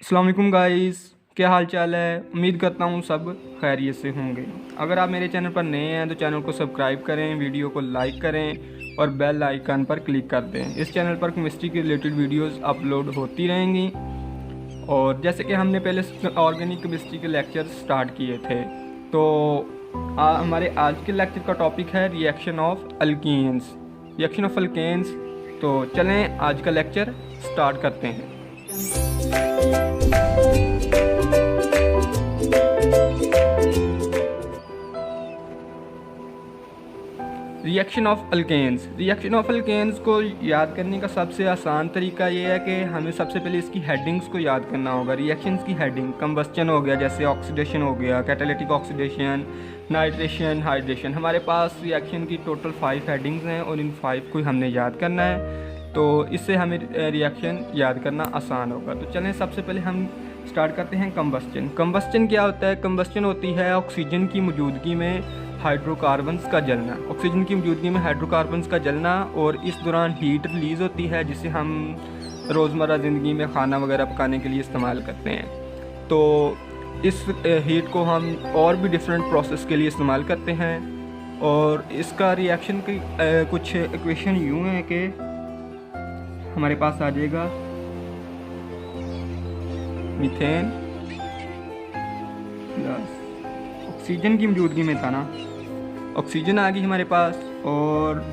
अस्सलाम वालेकुम गाइस, क्या हाल चाल है। उम्मीद करता हूँ सब खैरियत से होंगे। अगर आप मेरे चैनल पर नए हैं तो चैनल को सब्सक्राइब करें, वीडियो को लाइक करें और बेल आइकन पर क्लिक कर दें। इस चैनल पर केमिस्ट्री के रिलेटेड वीडियोस अपलोड होती रहेंगी। और जैसे कि हमने पहले ऑर्गेनिक केमिस्ट्री के लेक्चर स्टार्ट किए थे, तो हमारे आज के लेक्चर का टॉपिक है reaction of alkenes. Reaction of alkenes. तो चलें आज का लेक्चर स्टार्ट करते हैं। Reaction of alkenes. Reaction of alkenes को याद करने का सबसे आसान तरीका ये है कि हमें सबसे पहले इसकी हेडिंग्स को याद करना होगा। रिएक्शंस की हेडिंग कंबस्चन हो गया, जैसे ऑक्सीडेशन हो गया, कैटालिटिक ऑक्सीडेशन, नाइट्रेशन, हाइड्रेशन। हमारे पास रिएक्शन की टोटल 5 हेडिंग्स हैं और इन 5 को हमने याद करना है, तो इससे हमें रिएक्शन याद करना आसान होगा। तो चलें सबसे पहले हम स्टार्ट करते हैं कंबस्चन। कंबस्चन क्या होता है? कंबस्चन होती है ऑक्सीजन की मौजूदगी में हाइड्रोकार्बन्स का जलना। ऑक्सीजन की मौजूदगी में हाइड्रोकार्बन्स का जलना, और इस दौरान हीट रिलीज़ होती है जिसे हम रोज़मर्रा ज़िंदगी में खाना वगैरह पकाने के लिए इस्तेमाल करते हैं। तो इस हीट को हम और भी डिफरेंट प्रोसेस के लिए इस्तेमाल करते हैं। और इसका रिएक्शन की कुछ इक्वेशन यूँ है कि हमारे पास आ जाएगा मीथेन प्लस ऑक्सीजन की मौजूदगी में था ना, ऑक्सीजन आ गई हमारे पास, और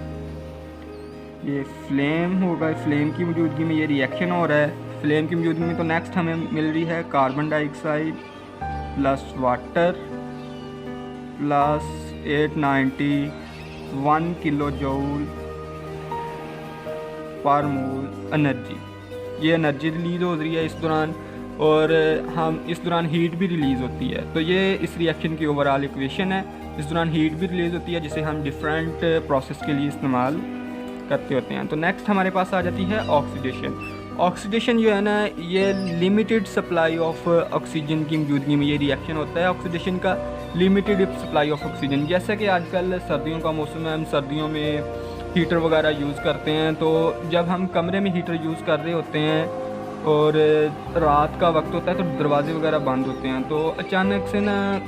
ये फ्लेम होगा। फ्लेम की मौजूदगी में ये रिएक्शन हो रहा है। फ्लेम की मौजूदगी में तो नेक्स्ट हमें मिल रही है carbon dioxide plus water plus 891 kilo joule per mole energy. ये एनर्जी रिलीज़ हो रही है इस दौरान, और हम इस दौरान हीट भी रिलीज़ होती है। तो ये इस रिएक्शन की ओवरऑल इक्वेशन है। इस दौरान हीट भी रिलीज़ होती है जिसे हम डिफरेंट प्रोसेस के लिए इस्तेमाल करते होते हैं। तो नेक्स्ट हमारे पास आ जाती है ऑक्सीडेशन। ऑक्सीडेशन जो है ना, ये लिमिटेड सप्लाई ऑफ ऑक्सीजन की मौजूदगी में ये रिएक्शन होता है। ऑक्सीडेशन का लिमिटेड सप्लाई ऑफ ऑक्सीजन, जैसा कि आजकल सर्दियों का मौसम है, हम सर्दियों में हीटर वगैरह यूज़ करते हैं। तो जब हम कमरे में हीटर यूज़ कर रहे होते हैं और रात का वक्त होता है तो दरवाजे वगैरह बंद होते हैं, तो अचानक से ना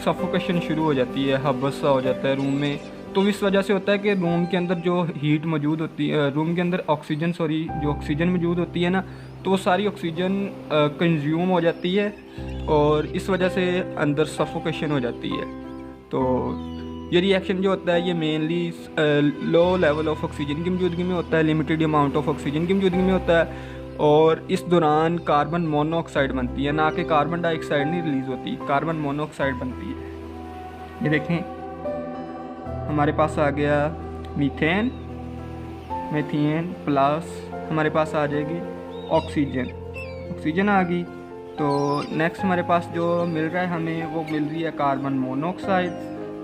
सफोकेशन शुरू हो जाती है, हब्बस सा हो जाता है रूम में। तो इस वजह से होता है कि रूम के अंदर जो हीट मौजूद होती है, रूम के अंदर ऑक्सीजन जो ऑक्सीजन मौजूद होती है ना, तो वो सारी ऑक्सीजन कंज्यूम हो जाती है और इस वजह से अंदर सफोकेशन हो जाती है। तो ये रिएक्शन जो होता है ये mainly low level of oxygen की मौजूदगी में होता है, लिमिटेड अमाउंट ऑफ ऑक्सीजन की मौजूदगी में होता है। और इस दौरान कार्बन मोनोऑक्साइड बनती है, ना कि कार्बन डाइऑक्साइड नहीं रिलीज़ होती, कार्बन मोनोऑक्साइड बनती है। ये देखें हमारे पास आ गया मीथेन, मेथेन प्लस हमारे पास आ जाएगी ऑक्सीजन। ऑक्सीजन आ गई, तो नेक्स्ट हमारे पास जो मिल रहा है हमें, वो मिल रही है कार्बन मोनोऑक्साइड।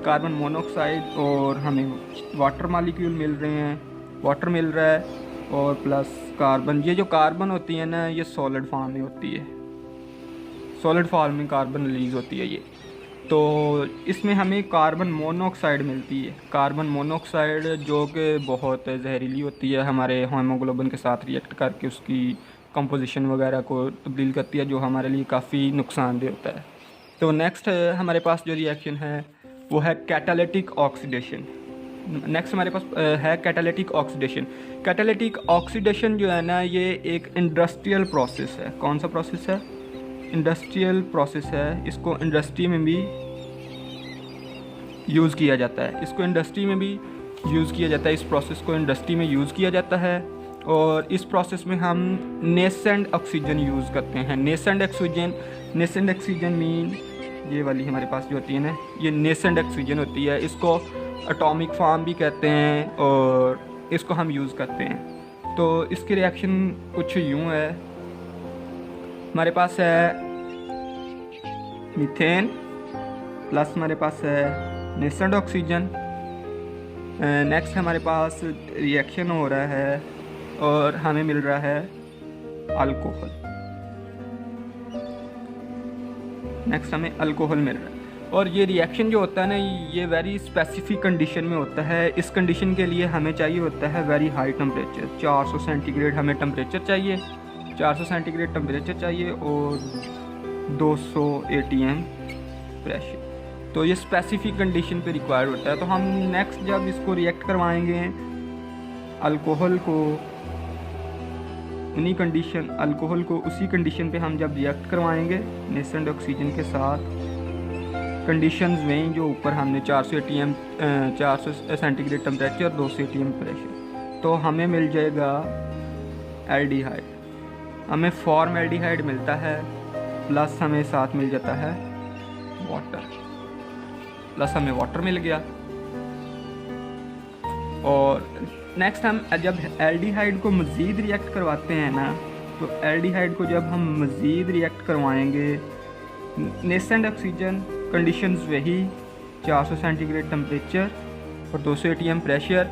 कार्बन मोनोऑक्साइड और हमें वाटर मॉलिक्यूल मिल रहे हैं, वाटर मिल रहा है, और प्लस कार्बन। ये जो कार्बन होती है ना, ये सॉलिड फॉर्म में होती है, सॉलिड फॉर्म में कार्बन रिलीज़ होती है ये। तो इसमें हमें कार्बन मोनोऑक्साइड मिलती है। कार्बन मोनोऑक्साइड जो कि बहुत जहरीली होती है, हमारे हीमोग्लोबिन के साथ रिएक्ट करके उसकी कंपोजिशन वगैरह को तब्दील करती है, जो हमारे लिए काफ़ी नुकसानदेह होता है। तो नेक्स्ट हमारे पास जो रिएक्शन है वो है कैटालिटिक ऑक्सीडेशन। नेक्स्ट हमारे पास है कैटालिटिक ऑक्सीडेशन। कैटालिटिक ऑक्सीडेशन जो है ना, ये एक इंडस्ट्रियल प्रोसेस है। कौन सा प्रोसेस है? इंडस्ट्रियल प्रोसेस है। इसको इंडस्ट्री में भी यूज़ किया जाता है, इसको इंडस्ट्री में भी यूज़ किया जाता है। इस प्रोसेस को इंडस्ट्री में यूज़ किया जाता है, और इस प्रोसेस में हम नेसेंट ऑक्सीजन यूज़ करते हैं। नेसेंट ऑक्सीजन मीन ये वाली हमारे पास जो होती है ना, ये नेसेंट ऑक्सीजन होती है। इसको एटॉमिक फॉर्म भी कहते हैं और इसको हम यूज़ करते हैं। तो इसकी रिएक्शन कुछ यूँ है, हमारे पास है मीथेन प्लस हमारे पास है नेसेंट ऑक्सीजन। नेक्स्ट हमारे पास रिएक्शन हो रहा है और हमें मिल रहा है अल्कोहल। नेक्स्ट हमें अल्कोहल मिल रहा है। और ये रिएक्शन जो होता है ना, ये वेरी स्पेसिफिक कंडीशन में होता है। इस कंडीशन के लिए हमें चाहिए होता है वेरी हाई टेम्परेचर, 400 सेंटीग्रेड हमें टेम्परेचर चाहिए। 400 सेंटीग्रेड टेम्परेचर चाहिए और 200 ATM प्रेशर। तो ये स्पेसिफिक कंडीशन पे रिक्वायर्ड होता है। तो हम नेक्स्ट जब इसको रिएक्ट करवाएंगे अल्कोहल को उसी कंडीशन पे हम जब रिएक्ट करवाएंगे नेसेंट ऑक्सीजन के साथ, कंडीशंस वही जो ऊपर हमने 400 सेंटीग्रेड टेम्परेचर 200 ATM प्रेशर, तो हमें मिल जाएगा एल्डिहाइड। हमें फॉर्म एल्डिहाइड मिलता है प्लस हमें साथ मिल जाता है वाटर, प्लस हमें वाटर मिल गया। और नेक्स्ट हम जब एल्डिहाइड को मज़ीद रिएक्ट करवाते हैं ना, तो एल्डिहाइड को जब हम मज़ीद रिएक्ट करवाएंगे नेसेंट ऑक्सीजन, कंडीशंस वही 400 सेंटीग्रेड टेम्परेचर और 200 ATM प्रेशर,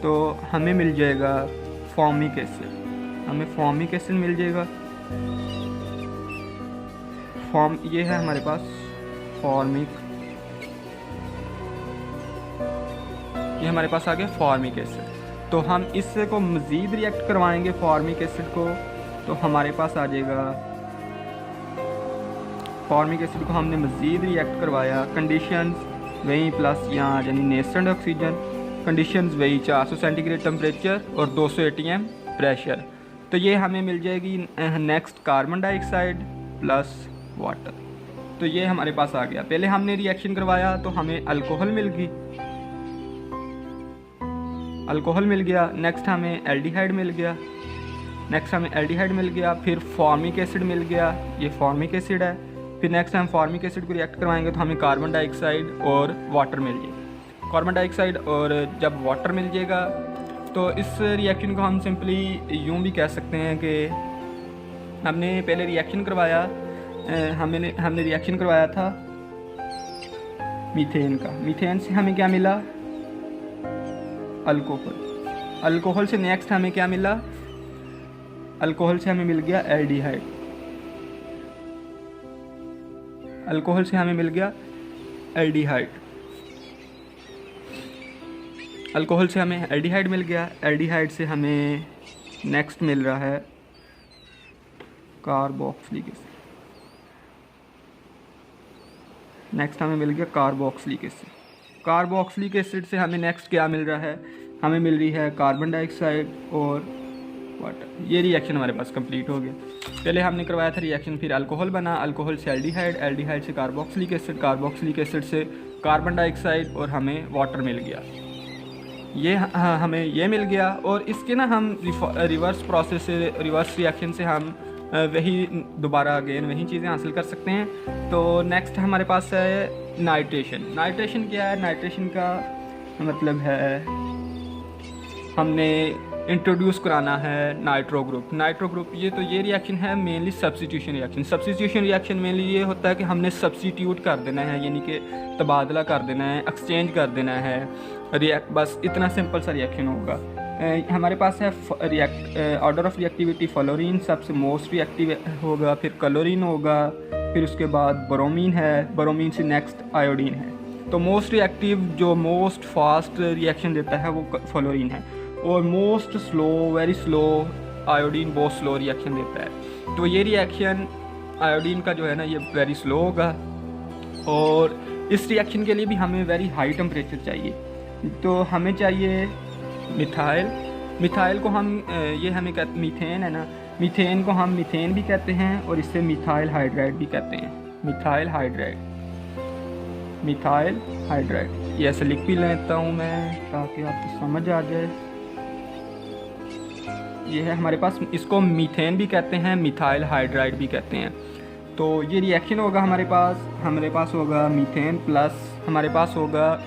तो हमें मिल जाएगा फॉर्मिक एसिड। हमें फॉर्मिक एसिड मिल जाएगा। ये है हमारे पास ये हमारे पास आ गया फॉर्मिक एसिड। तो हम इससे को मज़ीद रिएक्ट करवाएंगे फॉर्मिक एसिड को, तो हमारे पास आ जाएगा फॉर्मिक एसिड को हमने मज़ीद रिएक्ट करवाया, कंडीशंस वही प्लस यहाँ यानी नेसेंट ऑक्सीजन, कंडीशंस वही 400 सेंटीग्रेड टेम्परेचर और 200 ATM प्रेशर। तो ये हमें मिल जाएगी next carbon dioxide plus water. तो ये हमारे पास आ गया। पहले हमने रिएक्शन करवाया तो हमें अल्कोहल मिल गया, नेक्स्ट हमें एल्डिहाइड मिल गया, फिर फॉर्मिक एसिड मिल गया, ये फॉर्मिक एसिड है। फिर नेक्स्ट हम फॉर्मिक एसिड को रिएक्ट करवाएंगे तो हमें कार्बन डाइऑक्साइड और वाटर मिल जाएगा। कार्बन डाइऑक्साइड और जब वाटर मिल जाएगा तो इस रिएक्शन को हम सिंपली यूँ भी कह सकते हैं कि हमने पहले रिएक्शन करवाया, हमने रिएक्शन करवाया था मीथेन का। मीथेन से हमें क्या मिला? अल्कोहल से नेक्स्ट हमें क्या मिला? अल्कोहल से हमें मिल गया एल्डिहाइड। अल्कोहल से हमें मिल गया एल्डिहाइड। अल्कोहल से हमें एल्डिहाइड मिल गया। एल्डिहाइड से हमें नेक्स्ट मिल रहा है कार्बोक्सिलिक एसिड। नेक्स्ट हमें मिल गया कार्बोक्सिलिक एसिड। कार्बोक्सिलिक एसिड से हमें नेक्स्ट क्या मिल रहा है? हमें मिल रही है कार्बन डाइऑक्साइड और वाटर। ये रिएक्शन हमारे पास कंप्लीट हो गया। पहले हमने करवाया था रिएक्शन, फिर अल्कोहल बना, अल्कोहल से एल्डिहाइड, एल्डिहाइड से कार्बोक्सिलिक एसिड, कार्बोक्सिलिक एसिड से कार्बन डाइऑक्साइड और हमें वाटर मिल गया। ये हमें ये मिल गया। और इसके ना हम रिवर्स प्रोसेस से, रिवर्स रिएक्शन से हम वही दोबारा अगेन वही चीज़ें हासिल कर सकते हैं। तो नेक्स्ट हमारे पास है नाइट्रेशन। नाइट्रेशन क्या है? नाइट्रेशन का मतलब है हमने इंट्रोड्यूस कराना है नाइट्रो ग्रुप। नाइट्रो ग्रुप ये रिएक्शन है mainly substitution reaction. Substitution reaction mainly ये होता है कि हमने सब्स्टिट्यूट कर देना है, यानी कि तबादला कर देना है, एक्सचेंज कर देना है, बस इतना सिंपल सा रिएक्शन होगा। हमारे पास है ऑर्डर ऑफ रिएक्टिविटी फ्लोरीन सबसे मोस्ट रिएक्टिव होगा, फिर क्लोरीन होगा, फिर उसके बाद ब्रोमीन है, ब्रोमीन से नेक्स्ट आयोडीन है। तो मोस्ट रिएक्टिव जो मोस्ट फास्ट रिएक्शन देता है वो फ्लोरीन है, और most slow very slow iodine बहुत स्लो रिएक्शन देता है। तो ये रिएक्शन आयोडीन का जो है ना ये वेरी स्लो होगा। और इस रिएक्शन के लिए भी हमें वेरी हाई टेम्परेचर चाहिए। तो हमें चाहिए मिथाइल। मिथाइल को हम ये हमें कहते, मीथेन है ना, मीथेन को हम मीथेन भी कहते हैं और इससे मिथाइल हाइड्राइड भी कहते हैं। मिथाइल हाइड्राइड, मिथाइल हाइड्राइड ये ऐसे लिख भी लेता हूँ मैं ताकि आपको समझ आ जाए। ये है हमारे पास, इसको मीथेन भी कहते हैं, मिथाइल हाइड्राइड भी कहते हैं। तो ये रिएक्शन होगा हमारे पास होगा मीथेन प्लस हमारे पास होगा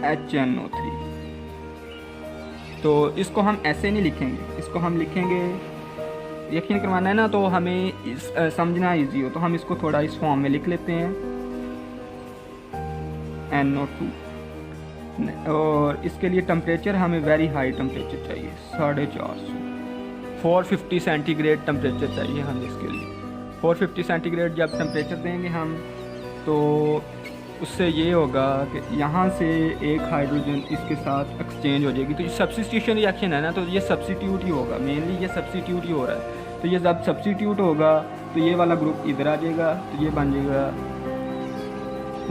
HNO3। तो इसको हम ऐसे नहीं लिखेंगे, इसको हम लिखेंगे, यकीन करवाना है ना तो हमें समझना इजी हो तो हम इसको थोड़ा इस फॉर्म में लिख लेते हैं NO2। और इसके लिए टेम्परेचर हमें वेरी हाई टेम्परेचर चाहिए, 450 450 सेंटीग्रेड टेम्परेचर चाहिए हमें इसके लिए। 450 सेंटीग्रेड जब टेम्परेचर देंगे हम तो उससे ये होगा कि यहाँ से एक हाइड्रोजन इसके साथ एक्सचेंज हो जाएगी। तो ये सब्स्टिट्यूशन रिएक्शन है ना, तो ये सब्स्टिट्यूट ही होगा, मेनली ये सब्स्टिट्यूट ही हो रहा है। तो ये जब सब्स्टिट्यूट होगा तो ये वाला ग्रुप इधर आ जाएगा, तो ये बन जाएगा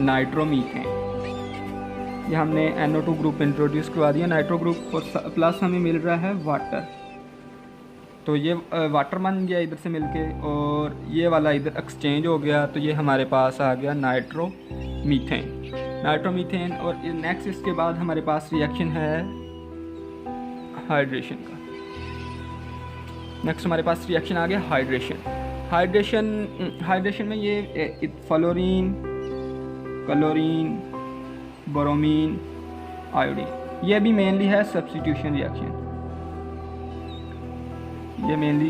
नाइट्रोमीथेन। ये हमने NO2 ग्रुप इंट्रोड्यूस करवा दिया, नाइट्रो ग्रुप, और प्लस हमें मिल रहा है वाटर। तो ये वाटर बन गया इधर से मिलके, और ये वाला इधर एक्सचेंज हो गया, तो ये हमारे पास आ गया नाइट्रोमीथेन। और नेक्स्ट इसके बाद हमारे पास रिएक्शन है हाइड्रेशन का। नेक्स्ट हमारे पास रिएक्शन आ गया हाइड्रेशन में ये फ्लोरीन, क्लोरीन, ब्रोमीन, आयोडीन, ये भी मेनली है सब्स्टिट्यूशन रिएक्शन।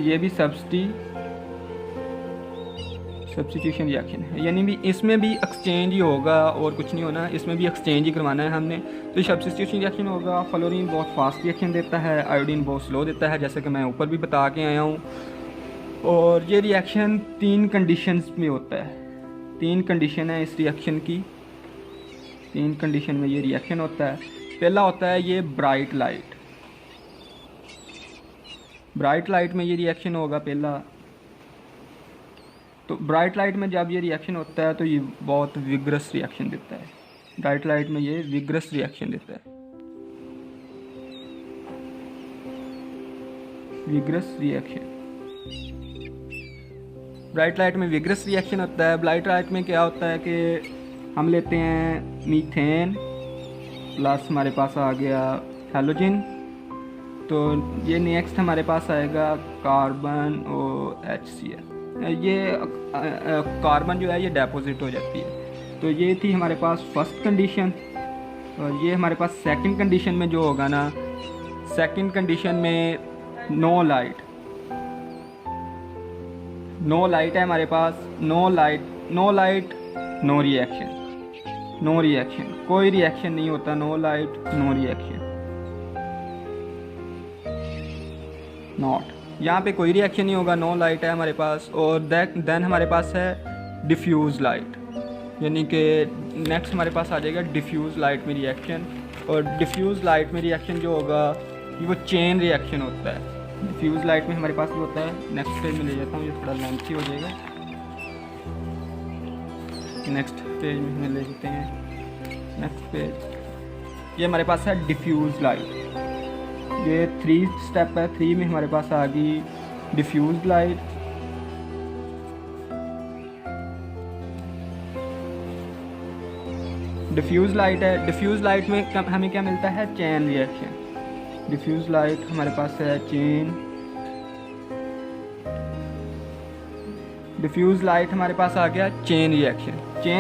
ये भी सब्स्टिट्यूशन रिएक्शन है, यानी भी इसमें भी एक्सचेंज ही होगा और कुछ नहीं होना, इसमें भी एक्सचेंज ही करवाना है हमने। तो सब्स्टिट्यूशन रिएक्शन होगा। फ्लोरीन बहुत फास्ट रिएक्शन देता है, आयोडीन बहुत स्लो देता है, जैसे कि मैं ऊपर भी बता के आया हूँ। और ये रिएक्शन 3 कंडीशंस में होता है। 3 कंडीशन है इस रिएक्शन की, 3 कंडीशन में ये रिएक्शन होता है। पहला होता है ये ब्राइट लाइट में ये रिएक्शन होगा पहला। तो ब्राइट लाइट में जब ये रिएक्शन होता है तो ये बहुत विग्रस रिएक्शन देता है। ब्राइट लाइट में ये विग्रस रिएक्शन देता है, विग्रस रिएक्शन। ब्राइट लाइट में विग्रस रिएक्शन होता है। ब्राइट लाइट में क्या होता है कि हम लेते हैं मीथेन प्लस हमारे पास आ गया हैलोजन, तो ये नेक्स्ट हमारे पास आएगा कार्बन और HCl। ये कार्बन जो है ये डिपॉजिट हो जाती है। तो ये थी हमारे पास फर्स्ट कंडीशन। और ये हमारे पास सेकंड कंडीशन में जो होगा ना, सेकंड कंडीशन में नो लाइट है हमारे पास। नो लाइट नो रिएक्शन, कोई रिएक्शन नहीं होता। No light no reaction, not, यहाँ पे कोई रिएक्शन नहीं होगा, नो लाइट है हमारे पास। और देन हमारे पास है डिफ्यूज़ लाइट, यानी कि नेक्स्ट हमारे पास आ जाएगा डिफ्यूज़ लाइट में रिएक्शन। और डिफ्यूज़ लाइट में रिएक्शन जो होगा ये वो चेन रिएक्शन होता है। डिफ्यूज़ लाइट में हमारे पास भी होता है। नेक्स्ट पेज में ले जाता हूँ, ये थोड़ा लेंथी हो जाएगा। नेक्स्ट पेज में हमें ले लेते हैं। नेक्स्ट पेज, ये हमारे पास है डिफ्यूज़ लाइट। ये 3 स्टेप है। 3 में हमारे पास आ गई डिफ्यूज़ लाइट। डिफ्यूज़ लाइट है। डिफ्यूज़ लाइट में हमें क्या मिलता है? Chain reaction. डिफ्यूज़ लाइट हमारे पास है चेन। डिफ्यूज़ लाइट हमारे पास आ गया चेन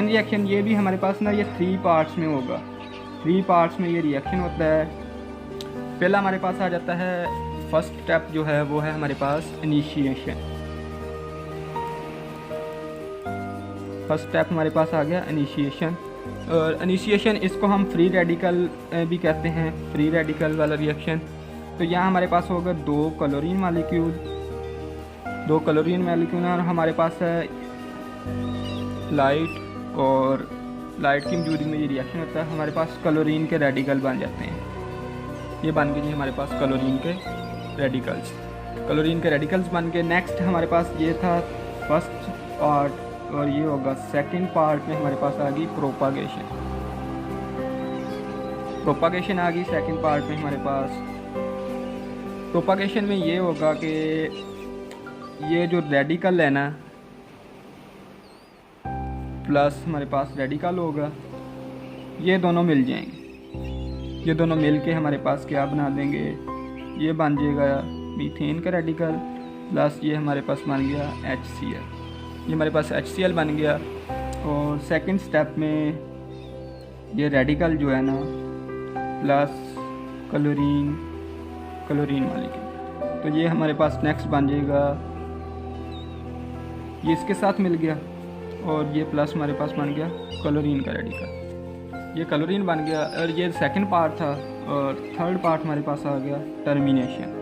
रिएक्शन ये भी हमारे पास ना ये 3 पार्ट्स में होगा। 3 पार्ट्स में ये रिएक्शन होता है। पहला हमारे पास आ जाता है, फर्स्ट स्टेप जो है वो है हमारे पास इनिशिएशन। फर्स्ट स्टेप हमारे पास आ गया इनिशिएशन। और इनिशिएशन इसको हम फ्री रेडिकल भी कहते हैं, फ्री रेडिकल वाला रिएक्शन। तो यहाँ हमारे पास होगा 2 क्लोरीन मॉलिक्यूल और हमारे पास है लाइट, और लाइट की मौजूदगी में ये रिएक्शन होता है। हमारे पास क्लोरीन के रेडिकल बन जाते हैं। ये बन गए जी हमारे पास क्लोरीन के रेडिकल्स बन गए। नेक्स्ट हमारे पास ये था फर्स्ट पार्ट, और ये होगा सेकंड पार्ट में हमारे पास आ गई प्रोपागेशन आ गई सेकंड पार्ट में हमारे पास। प्रोपागेशन में ये होगा कि ये जो रेडिकल है ना, प्लस हमारे पास रेडिकल होगा, ये दोनों मिल जाएंगे। ये दोनों मिल के हमारे पास क्या बना देंगे? ये बन जाएगा मीथेन का रेडिकल, प्लस ये हमारे पास बन गया HCl। ये हमारे पास HCl बन गया। और सेकंड स्टेप में ये रेडिकल जो है ना, प्लस क्लोरीन मॉलिक्यूल, तो ये हमारे पास नेक्स्ट बन जाएगा, ये इसके साथ मिल गया, और ये प्लस हमारे पास बन गया क्लोरीन का रेडिकल। ये क्लोरीन बन गया, और ये सेकंड पार्ट था। और थर्ड पार्ट हमारे पास आ गया टर्मिनेशन।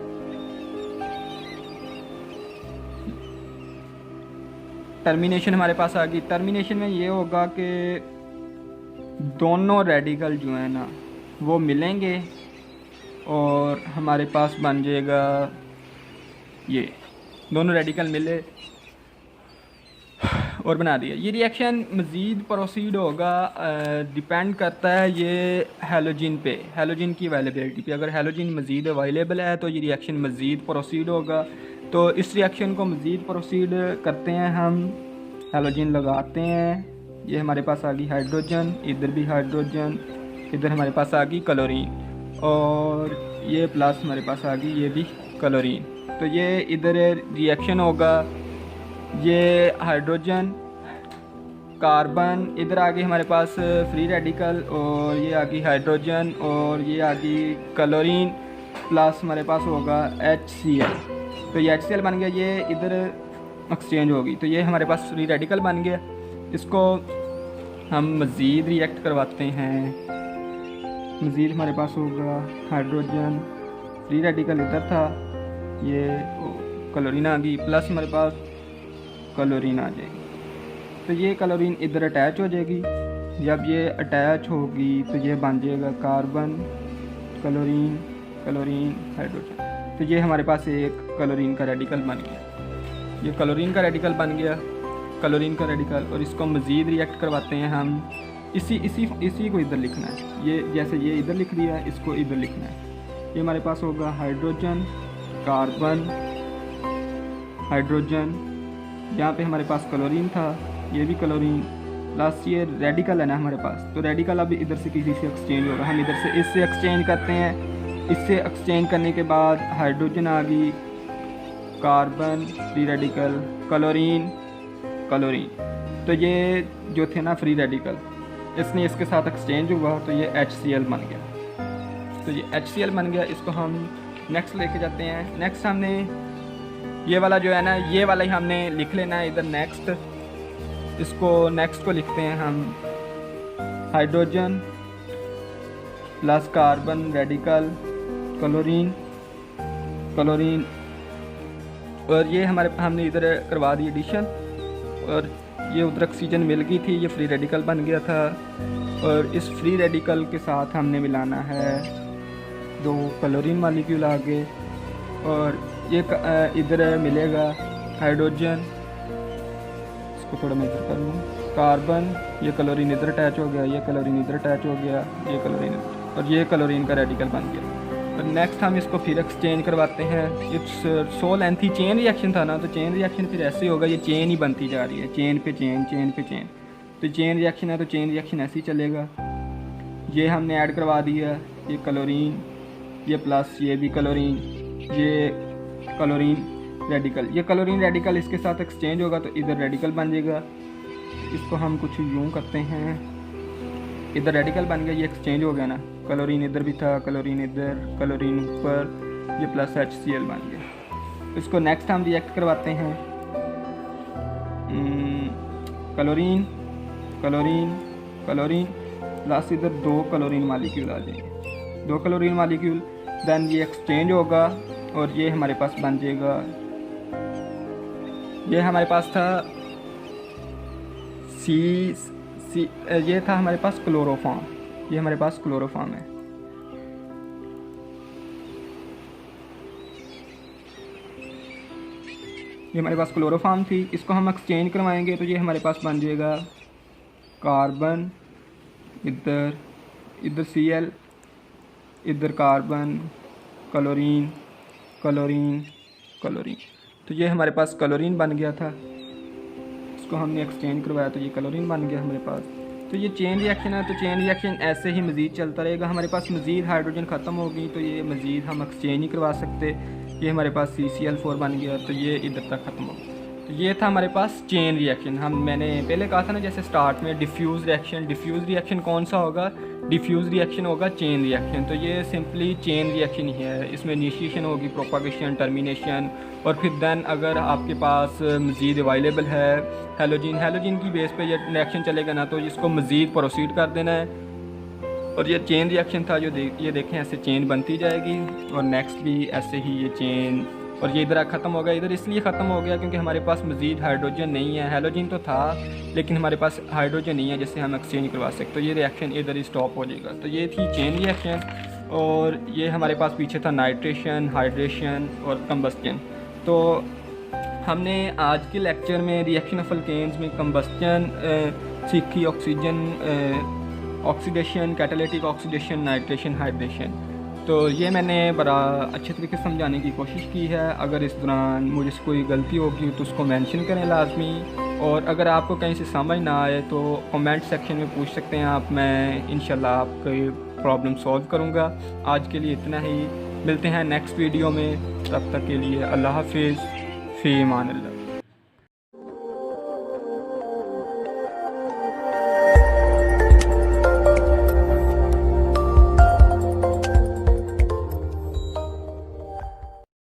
हमारे पास आ गई। टर्मिनेशन में ये होगा कि दोनों रेडिकल जो है ना वो मिलेंगे और हमारे पास बन जाएगा ये, दोनों रेडिकल मिले और बना दिया। ये रिएक्शन मज़ीद प्रोसीड होगा, डिपेंड करता है ये हैलोजन पे, हैलोजन की अवेलेबिलिटी पे। अगर हैलोजन मज़ीद अवेलेबल है तो ये रिएक्शन मज़ीद प्रोसीड होगा। तो इस रिएक्शन को मज़ीद प्रोसीड करते हैं हम, हैलोजन लगाते हैं। ये हमारे पास आ गई हाइड्रोजन, इधर भी हाइड्रोजन, इधर हमारे पास आ गई क्लोरीन, और ये प्लस हमारे पास आ गई ये भी क्लोरीन। तो ये इधर रिएक्शन होगा, ये हाइड्रोजन कार्बन, इधर आ गई हमारे पास फ्री रेडिकल, और ये आ गई हाइड्रोजन, और ये आ गई क्लोरीन, प्लस हमारे पास होगा HCl। तो ये HCl बन गया, ये इधर एक्सचेंज होगी। तो ये हमारे पास फ्री रेडिकल बन गया। इसको हम मज़ीद रिएक्ट करवाते हैं, मज़ीद हमारे पास होगा हाइड्रोजन, फ्री रेडिकल इधर था, ये क्लोरीन आ गई, प्लस हमारे पास क्लोरीन आ जाएगी। तो ये क्लोरीन इधर अटैच हो जाएगी। जब ये अटैच होगी तो ये बन जाएगा कार्बन, क्लोरीन, क्लोरीन, हाइड्रोजन। तो ये हमारे पास एक क्लोरीन का रेडिकल बन गया, ये क्लोरीन का रेडिकल बन गया, क्लोरीन का रेडिकल। और इसको मज़ीद रिएक्ट करवाते हैं हम, इसी को इधर लिखना है, ये जैसे ये इधर लिख दिया, इसको इधर लिखना है। ये हमारे पास होगा हाइड्रोजन, कार्बन, हाइड्रोजन, यहाँ पे हमारे पास क्लोरीन था, ये भी क्लोरीन, प्लस ये रेडिकल है ना हमारे पास। तो रेडिकल अब इधर से किसी से एक्सचेंज होगा, हम इधर से इससे एक्सचेंज करते हैं। इससे एक्सचेंज करने के बाद हाइड्रोजन आ गई, carbon, free radical, chlorine, chlorine. तो ये जो थे ना फ्री रेडिकल, इसने इसके साथ एक्सचेंज हुआ तो ये HCl बन गया। तो ये HCl बन गया। इसको हम नेक्स्ट लेके जाते हैं। नेक्स्ट हमने ये वाला जो है ना, ये वाला ही हमने लिख लेना है इधर नेक्स्ट। इसको नेक्स्ट को लिखते हैं हम hydrogen plus carbon radical, chlorine, chlorine, और ये हमारे हमने इधर करवा दी एडिशन, और ये उधर ऑक्सीजन मिल गई थी, ये फ्री रेडिकल बन गया था। और इस फ्री रेडिकल के साथ हमने मिलाना है 2 क्लोरीन मालिक्यूल आगे, और ये इधर मिलेगा हाइड्रोजन, इसको थोड़ा मैं इधर कर लूँ, कार्बन, ये क्लोरीन इधर अटैच हो गया, ये क्लोरीन इधर अटैच हो गया, ये क्लोरीन, और ये क्लोरीन का रेडिकल बन गया। और नेक्स्ट हम इसको फिर एक्सचेंज करवाते हैं। ये 100 लेंथी चेन रिएक्शन था ना, तो चेन रिएक्शन फिर ऐसे ही होगा, ये चेन ही बनती जा रही है, चेन पे चेन, चेन पे चेन। तो चेन रिएक्शन है तो चेन रिएक्शन ऐसे ही चलेगा। ये हमने ऐड करवा दिया, ये क्लोरीन, ये प्लस ये भी क्लोरीन, ये क्लोरीन रेडिकल, ये क्लोरीन रेडिकल इसके साथ एक्सचेंज होगा तो इधर रेडिकल बन जाएगा। इसको हम कुछ यूँ करते हैं, इधर रेडिकल बन गया, ये एक्सचेंज हो गया ना, क्लोरीन इधर भी था, क्लोरीन इधर, क्लोरीन ऊपर, ये प्लस HCl बन गया। इसको नेक्स्ट हम रिएक्ट करवाते हैं, क्लोरीन, क्लोरीन, क्लोरीन, प्लस इधर 2 क्लोरीन मालिक्यूल आ जाएंगे, 2 क्लोरीन मालिक्यूल, देन ये एक्सचेंज होगा और ये हमारे पास बन जाएगा, ये हमारे पास था ये था हमारे पास क्लोरोफॉर्म, ये हमारे पास क्लोरोफॉर्म है। ये हमारे पास क्लोरोफॉर्म थी, इसको हम एक्सचेंज करवाएंगे तो ये हमारे पास बन जाएगा कार्बन, इधर इधर Cl, इधर कार्बन, क्लोरीन, क्लोरीन, क्लोरीन। तो ये हमारे पास क्लोरीन बन गया था, इसको हमने एक्सचेंज करवाया तो ये क्लोरीन बन गया हमारे पास। तो ये चेन रिएक्शन है, तो चेन रिएक्शन ऐसे ही मज़ीद चलता रहेगा। हमारे पास मज़ीद हाइड्रोजन ख़त्म हो गई तो ये मज़ीद हम एक्सचेंज नहीं करवा सकते। ये हमारे पास CCl4 बन गया तो ये इधर तक ख़त्म हो गया। तो ये था हमारे पास चेन रिएक्शन। मैंने पहले कहा था ना जैसे स्टार्ट में डिफ्यूज़ रिएक्शन, डिफ्यूज़ रिएक्शन कौन सा होगा, डिफ्यूज़ रिएक्शन होगा चेन रिएक्शन। तो ये सिंपली चेन रिएक्शन ही है, इसमें इनिशिएशन होगी, प्रोपागेशन, टर्मिनेशन, और फिर देन अगर आपके पास मज़ीद अवेलेबल है हैलोजन की बेस पे ये रिएक्शन चलेगा ना तो इसको मज़ीद प्रोसीड कर देना है। और ये चेन रिएक्शन था जो ये देखें ऐसे चेन बनती जाएगी और नेक्स्ट भी ऐसे ही ये चेन और ये इधर ख़त्म हो गया। इधर इसलिए ख़त्म हो गया क्योंकि हमारे पास मज़ीद हाइड्रोजन नहीं है। हेलोजन तो था लेकिन हमारे पास हाइड्रोजन नहीं है जिससे हम एक्सचेंज करवा सकते। तो ये रिएक्शन इधर ही स्टॉप हो जाएगा। तो ये थी चेन रिएक्शन, और ये हमारे पास पीछे था नाइट्रेशन, हाइड्रेशन और कंबस्टन। तो हमने आज के लेक्चर में रिएक्शन ऑफ अल्केन्स में कंबस्टन सीखी, oxidation, catalytic oxidation, nitration, hydration. तो ये मैंने बड़ा अच्छे तरीके से समझाने की कोशिश की है। अगर इस दौरान मुझे से कोई गलती होगी तो उसको मेंशन करें लाजमी, और अगर आपको कहीं से समझ ना आए तो कमेंट सेक्शन में पूछ सकते हैं आप। मैं इंशाल्लाह आपकी प्रॉब्लम सॉल्व करूँगा। आज के लिए इतना ही, मिलते हैं नेक्स्ट वीडियो में। तब तक के लिए अल्लाह हाफिज़, फ़ी अमान अल्लाह।